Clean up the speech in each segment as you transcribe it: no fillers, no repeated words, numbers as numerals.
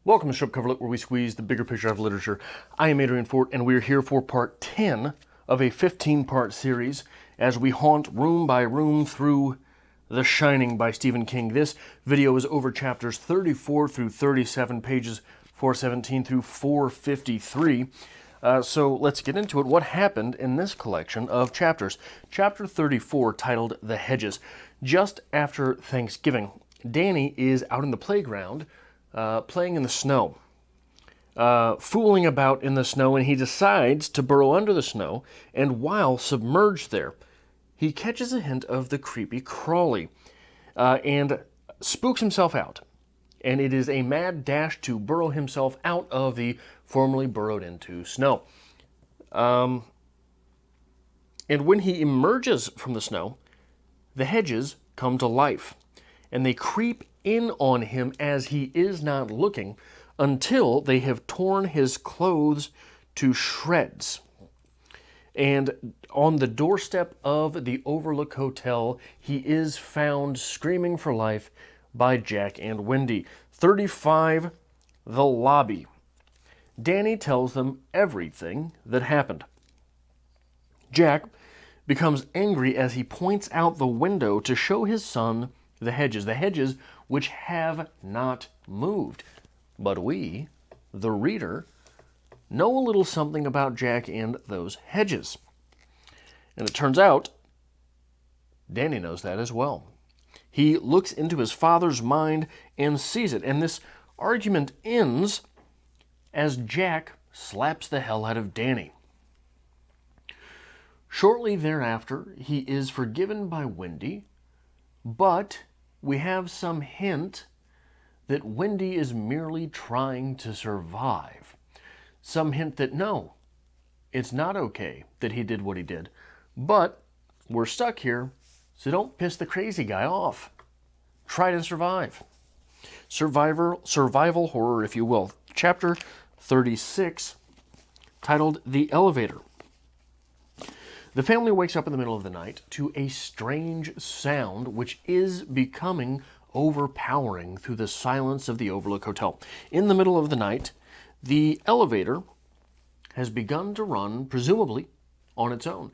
Welcome to Strip Cover Look, where we squeeze the bigger picture out of literature. I am Adrian Fort, and we are here for part 10 of a 15-part series as we haunt room by room through The Shining by Stephen King. This video is over chapters 34 through 37, pages 417 through 453. So let's get into it. What happened in this collection of chapters? Chapter 34, titled The Hedges. Just after Thanksgiving, Danny is out in the playground playing in the snow, fooling about in the snow, and he decides to burrow under the snow, and while submerged there, he catches a hint of the creepy Crawley, and spooks himself out. And it is a mad dash to burrow himself out of the formerly burrowed into snow. And when he emerges from the snow, the hedges come to life, and they creep in on him as he is not looking until they have torn his clothes to shreds. And on the doorstep of the Overlook Hotel, he is found screaming for life by Jack and Wendy. 35, the lobby. Danny tells them everything that happened. Jack becomes angry as he points out the window to show his son the hedges which have not moved. But we, the reader, know a little something about Jack and those hedges. And it turns out Danny knows that as well. He looks into his father's mind and sees it, and this argument ends as Jack slaps the hell out of Danny. Shortly thereafter, he is forgiven by Wendy, but we have some hint that Wendy is merely trying to survive. Some hint that no, it's not okay that he did what he did, but we're stuck here, so don't piss the crazy guy off. Try to survive. Survival horror, if you will. Chapter 36, titled The Elevator. The family wakes up in the middle of the night to a strange sound which is becoming overpowering through the silence of the Overlook Hotel. In the middle of the night, the elevator has begun to run, presumably, on its own.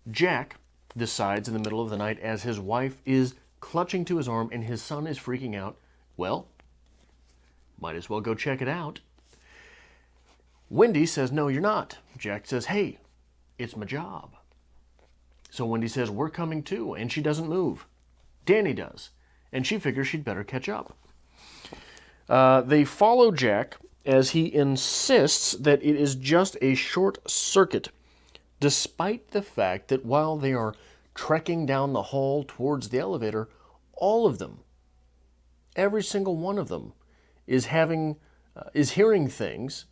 Jack decides in the middle of the night, as his wife is clutching to his arm and his son is freaking out, well, might as well go check it out. Wendy says, no, you're not. Jack says, hey, it's my job. So Wendy says, we're coming too, and she doesn't move. Danny does, and she figures she'd better catch up. They follow Jack as he insists that it is just a short circuit, despite the fact that while they are trekking down the hall towards the elevator, all of them, every single one of them, is hearing things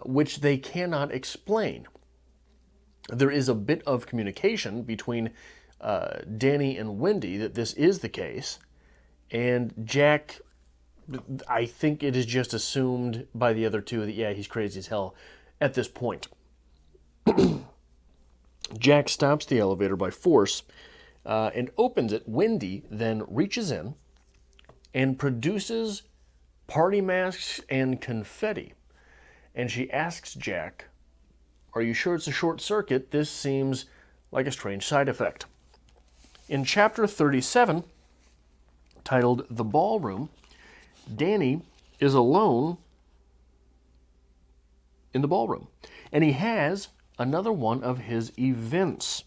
which they cannot explain. There is a bit of communication between Danny and Wendy that this is the case, and Jack, I think it is just assumed by the other two that, yeah, he's crazy as hell at this point. Jack stops the elevator by force and opens it. Wendy then reaches in and produces party masks and confetti, and she asks Jack, are you sure it's a short circuit? This seems like a strange side effect. In chapter 37, titled The Ballroom, Danny is alone in the ballroom, and he has another one of his events,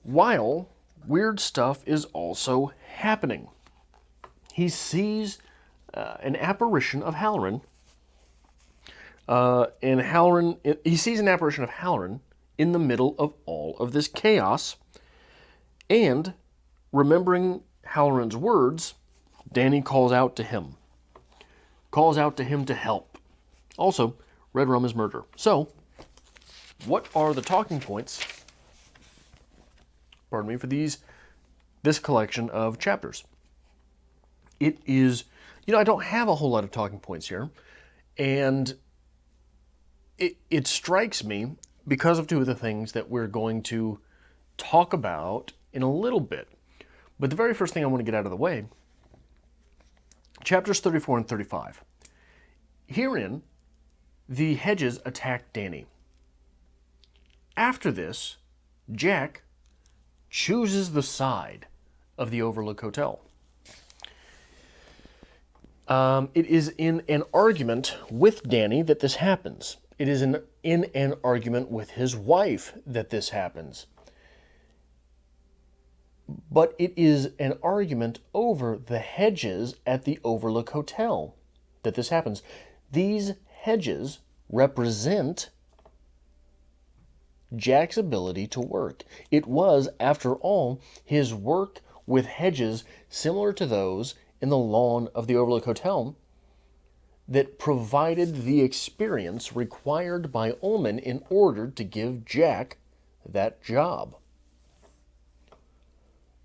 while weird stuff is also happening. He sees an apparition of Halloran. He sees an apparition of Halloran in the middle of all of this chaos, and remembering Halloran's words, Danny calls out to him to help. Also, red rum is murder. So, what are the talking points, for this collection of chapters? It is, I don't have a whole lot of talking points here, and it strikes me because of two of the things that we're going to talk about in a little bit. But the very first thing I want to get out of the way, chapters 34 and 35. Herein, the Hedges attack Danny. After this, Jack chooses the side of the Overlook Hotel. It is in an argument with Danny that this happens. It is in an argument with his wife that this happens. But it is an argument over the hedges at the Overlook Hotel that this happens. These hedges represent Jack's ability to work. It was, after all, his work with hedges similar to those in the lawn of the Overlook Hotel that provided the experience required by Ullman in order to give Jack that job.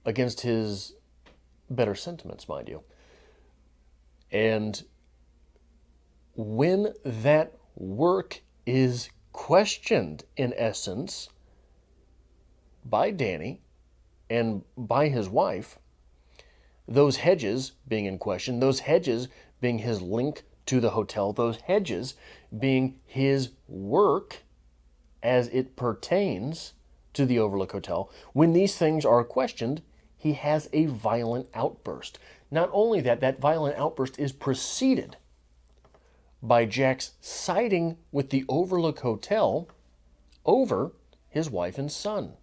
Against his better sentiments, mind you. And when that work is questioned, in essence, by Danny and by his wife, those hedges being in question, those hedges being his link to the hotel, those hedges being his work as it pertains to the Overlook Hotel, when these things are questioned, he has a violent outburst. Not only that, that violent outburst is preceded by Jack's siding with the Overlook Hotel over his wife and son.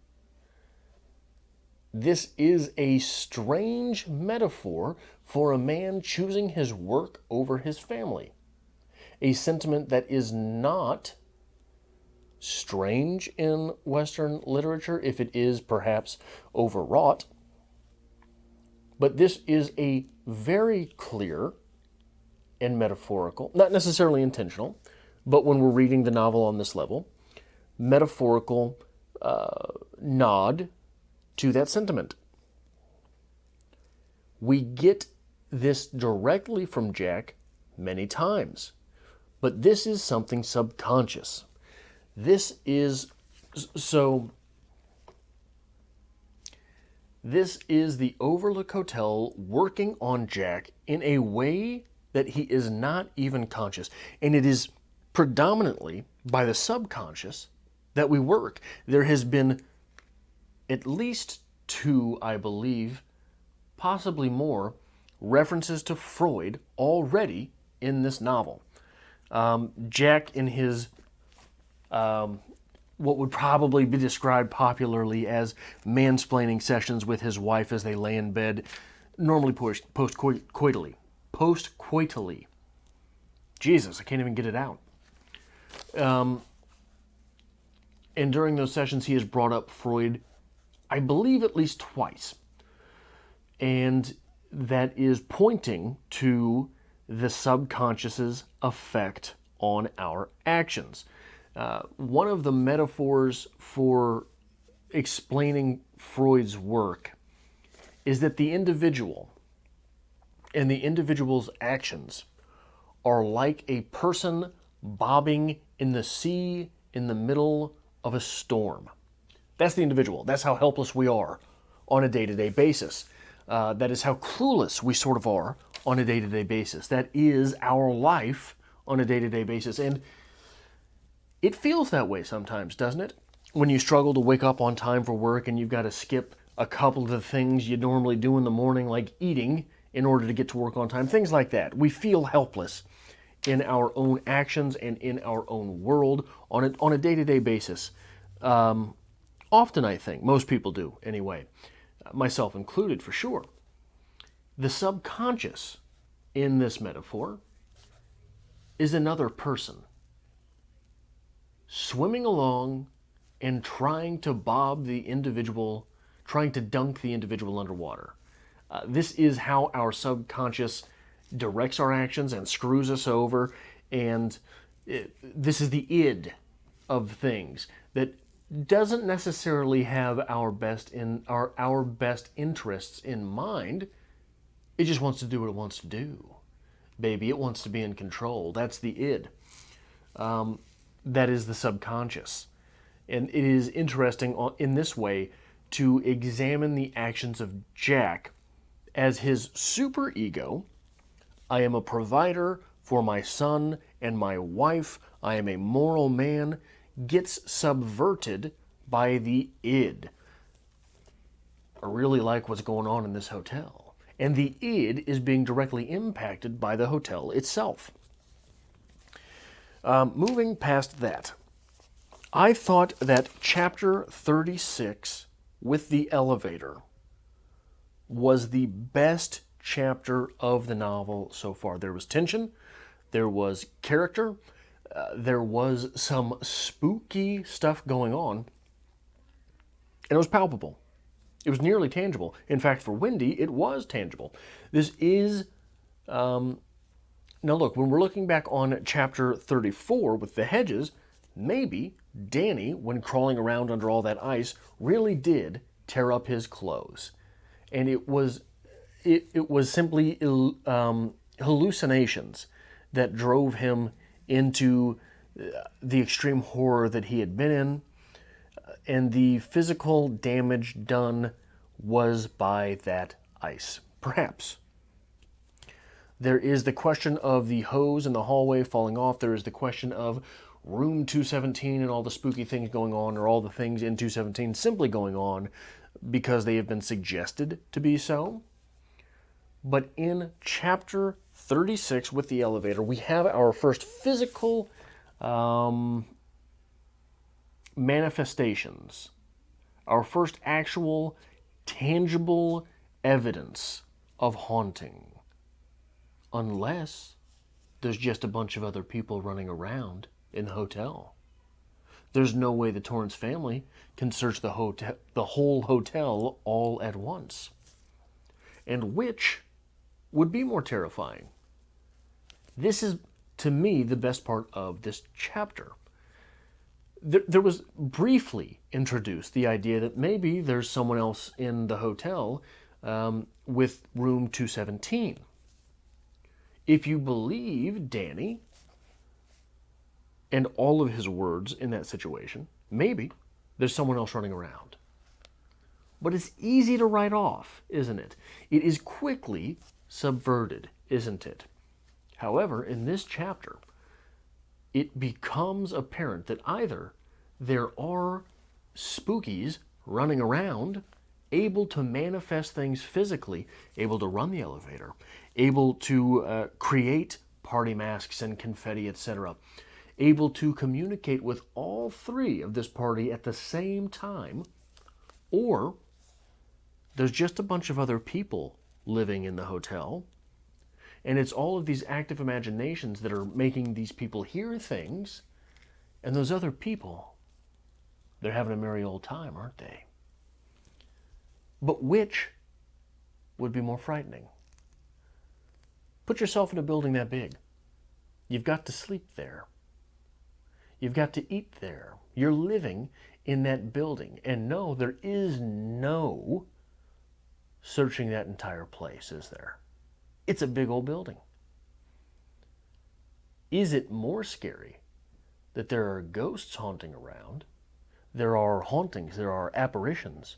This is a strange metaphor for a man choosing his work over his family. A sentiment that is not strange in Western literature, if it is perhaps overwrought. But this is a very clear and metaphorical, not necessarily intentional, but when we're reading the novel on this level, metaphorical nod to that sentiment. We get this directly from Jack many times, but this is something subconscious. This is the Overlook Hotel working on Jack in a way that he is not even conscious. And it is predominantly by the subconscious that we work. There has been at least 2, I believe, possibly more, references to Freud already in this novel. Jack, in his what would probably be described popularly as mansplaining sessions with his wife as they lay in bed, normally post-coitally. Post-coitally. Jesus, I can't even get it out. And during those sessions, he has brought up Freud, I believe, at least twice. And that is pointing to the subconscious's effect on our actions. One of the metaphors for explaining Freud's work is that the individual and the individual's actions are like a person bobbing in the sea in the middle of a storm. That's the individual. That's how helpless we are on a day-to-day basis. That is how clueless we sort of are on a day-to-day basis. That is our life on a day-to-day basis. And it feels that way sometimes, doesn't it? When you struggle to wake up on time for work and you've got to skip a couple of the things you normally do in the morning, like eating, in order to get to work on time, things like that. We feel helpless in our own actions and in our own world on a day-to-day basis. Often, I think. Most people do, anyway. Myself included, for sure. The subconscious in this metaphor is another person swimming along and trying to dunk the individual underwater. This is how our subconscious directs our actions and screws us over, and this is the id of things that doesn't necessarily have our best interests in mind. It just wants to do what it wants to do. Baby, it wants to be in control. That's the id. That is the subconscious. And it is interesting in this way to examine the actions of Jack as his superego. I am a provider for my son and my wife, I am a moral man, gets subverted by the id. I really like what's going on in this hotel. And the id is being directly impacted by the hotel itself. Moving past that, I thought that chapter 36 with the elevator was the best chapter of the novel so far. There was tension, there was character, there was some spooky stuff going on, and it was palpable. It was nearly tangible. In fact, for Wendy, it was tangible. This is... Now look, when we're looking back on chapter 34 with the Hedges, maybe Danny, when crawling around under all that ice, really did tear up his clothes. And it was simply hallucinations that drove him into the extreme horror that he had been in, and the physical damage done was by that ice, perhaps. There is the question of the hose in the hallway falling off. There is the question of room 217 and all the spooky things going on, or all the things in 217 simply going on because they have been suggested to be so. But in chapter 36 with the elevator, we have our first physical manifestations, our first actual tangible evidence of haunting. Unless there's just a bunch of other people running around in the hotel. There's no way the Torrance family can search the whole hotel all at once. And which would be more terrifying? This is, to me, the best part of this chapter. There was briefly introduced the idea that maybe there's someone else in the hotel with room 217. If you believe Danny and all of his words in that situation, maybe there's someone else running around. But it's easy to write off, isn't it? It is quickly subverted, isn't it? However, in this chapter, it becomes apparent that either there are spookies running around, able to manifest things physically, able to run the elevator, able to create party masks and confetti, etc., able to communicate with all three of this party at the same time, or there's just a bunch of other people living in the hotel, and it's all of these active imaginations that are making these people hear things, and those other people, they're having a merry old time, aren't they? But which would be more frightening? Put yourself in a building that big. You've got to sleep there. You've got to eat there. You're living in that building. And no, there is no searching that entire place, is there? It's a big old building. Is it more scary that there are ghosts haunting around? There are hauntings, there are apparitions,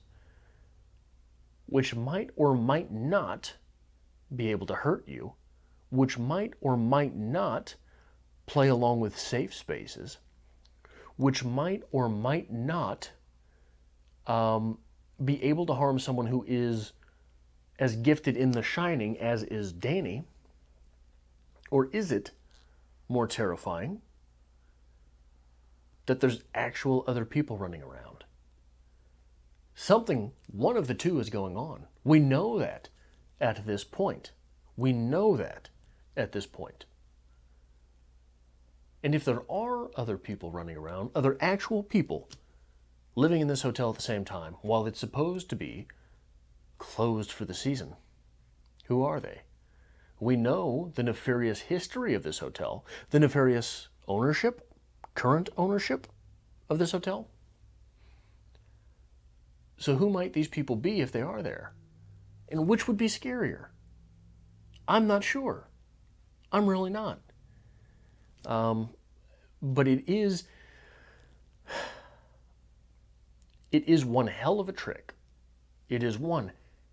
which might or might not be able to hurt you, which might or might not play along with safe spaces, which might or might not be able to harm someone who is as gifted in The Shining as is Danny? Or is it more terrifying that there's actual other people running around? Something, one of the two is going on. We know that at this point. We know that at this point. And if there are other people running around, other actual people living in this hotel at the same time, while it's supposed to be closed for the season, who are they? We know the nefarious history of this hotel, the nefarious ownership, current ownership of this hotel. So who might these people be if they are there? And which would be scarier? I'm not sure. I'm really not. But it is one hell of a trick. It is one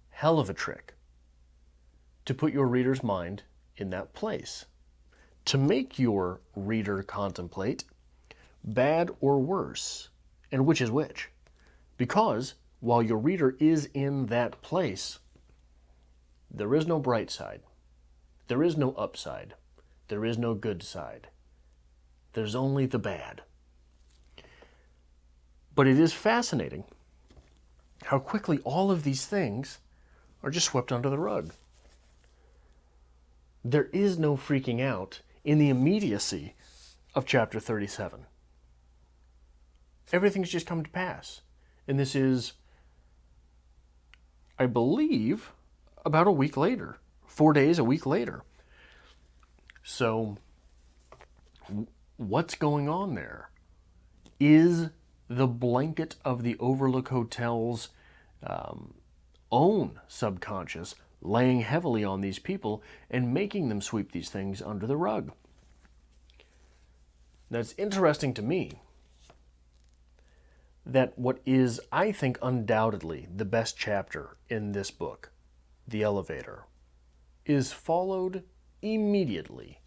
hell of a trick to put your reader's mind in that place. to make your reader contemplate bad or worse, and which is which. Because while your reader is in that place, there is no bright side. There is no upside. There is no good side. There's only the bad. But it is fascinating how quickly all of these things are just swept under the rug. There is no freaking out in the immediacy of chapter 37. Everything's just come to pass. And this is, I believe, about a week later. 4 days, a week later. So, what's going on there? Is the blanket of the Overlook Hotel's own subconscious laying heavily on these people and making them sweep these things under the rug? Now, it's interesting to me that what is, I think, undoubtedly the best chapter in this book, The Elevator, is followed immediately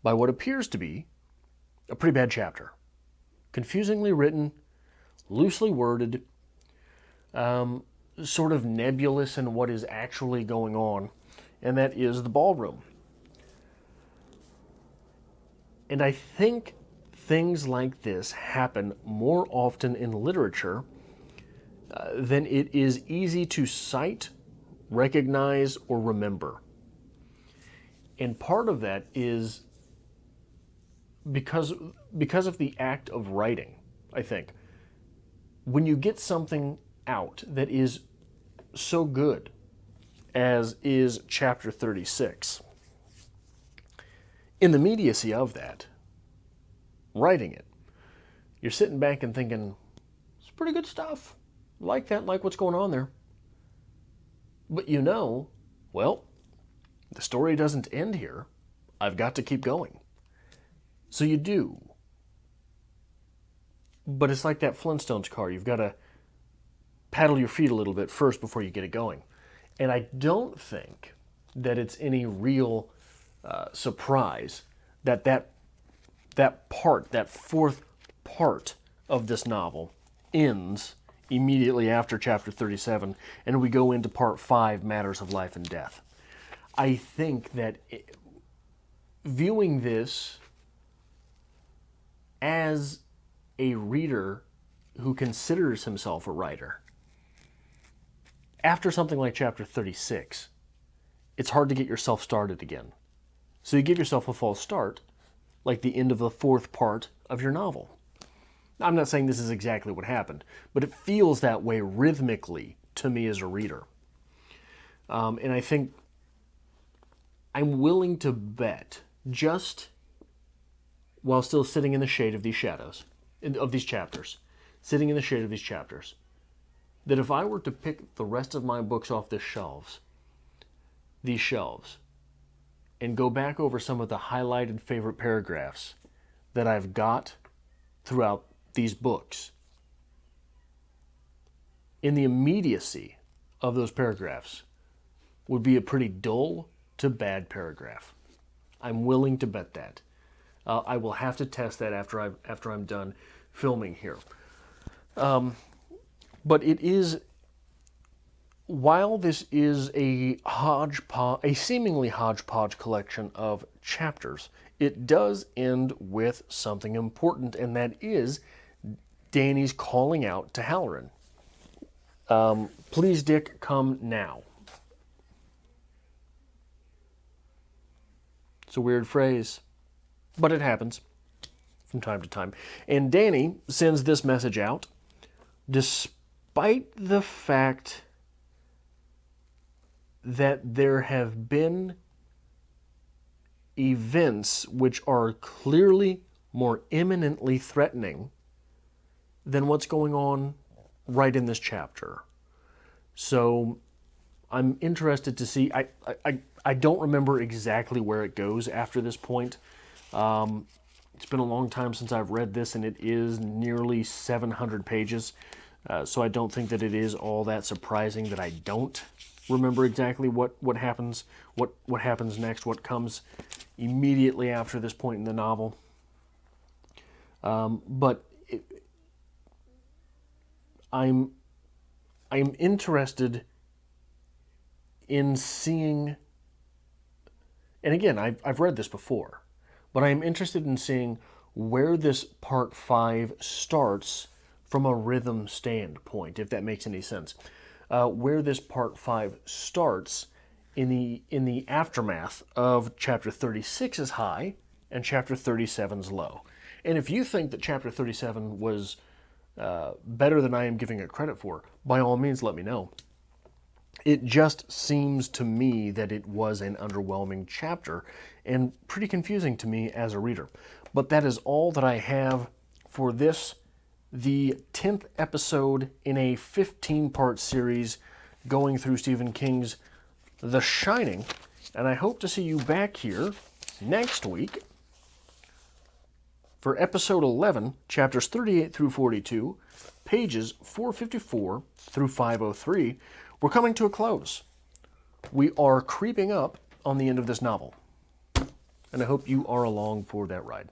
by what appears to be a pretty bad chapter. Confusingly written, loosely worded, sort of nebulous in what is actually going on, and that is the ballroom. And I think things like this happen more often in literature than it is easy to cite, recognize, or remember. And part of that is because of the act of writing, I think. When you get something out that is so good as is chapter 36, in the immediacy of that, writing it, you're sitting back and thinking, it's pretty good stuff. Like that, like what's going on there. But you know, well, the story doesn't end here. I've got to keep going. So you do. But it's like that Flintstones car. You've got to paddle your feet a little bit first before you get it going. And I don't think that it's any real surprise that that fourth part of this novel ends immediately after chapter 37, and we go into part 5, Matters of Life and Death. I think that viewing this as a reader who considers himself a writer, after something like chapter 36, it's hard to get yourself started again. So you give yourself a false start, like the end of the fourth part of your novel. Now, I'm not saying this is exactly what happened, but it feels that way rhythmically to me as a reader. And I think I'm willing to bet, just while still sitting in the shade of these shadows, of these chapters, sitting in the shade of these chapters, that if I were to pick the rest of my books off these shelves, and go back over some of the highlighted favorite paragraphs that I've got throughout these books, in the immediacy of those paragraphs would be a pretty dull to bad paragraph. I'm willing to bet that. I will have to test that after I'm done filming here. But it is, while this is a seemingly hodgepodge collection of chapters, it does end with something important, and that is Danny's calling out to Halloran. Please, Dick, come now. It's a weird phrase, but it happens from time to time. And Danny sends this message out despite the fact that there have been events which are clearly more imminently threatening than what's going on right in this chapter. So I'm interested to see. I don't remember exactly where it goes after this point. It's been a long time since I've read this, and it is nearly 700 pages. So I don't think that it is all that surprising that I don't remember exactly what happens, what happens next, what comes immediately after this point in the novel. But I'm interested in seeing, and again, I've read this before, but I'm interested in seeing where this part 5 starts from a rhythm standpoint, if that makes any sense. Where this part 5 starts in the aftermath of chapter 36's high and chapter 37's low. And if you think that chapter 37 was better than I am giving it credit for, by all means let me know. It just seems to me that it was an underwhelming chapter and pretty confusing to me as a reader. But that is all that I have for this, the 10th episode in a 15-part series going through Stephen King's The Shining. And I hope to see you back here next week for episode 11, chapters 38 through 42, pages 454 through 503. We're coming to a close. We are creeping up on the end of this novel, and I hope you are along for that ride.